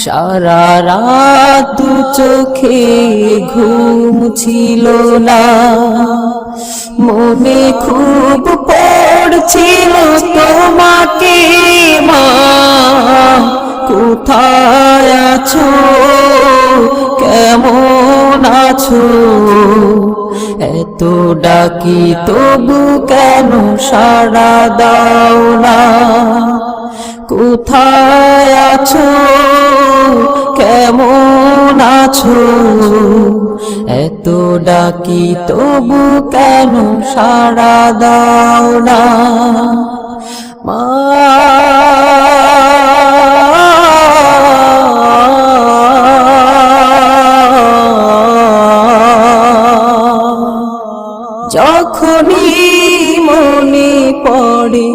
সারা রাত দু চোখে ঘুম ছিল না, মনে খুব পড়ছিল তোমাকে মা, কোথায় আছো, কেমন আছো, এত ডাকি তবু কেন সাড়া দাও না, কোথায় আছো, কেমন আছো, এত ডাকি তবু কেন সাড়া দাও না মা। যখনই মনে পড়ে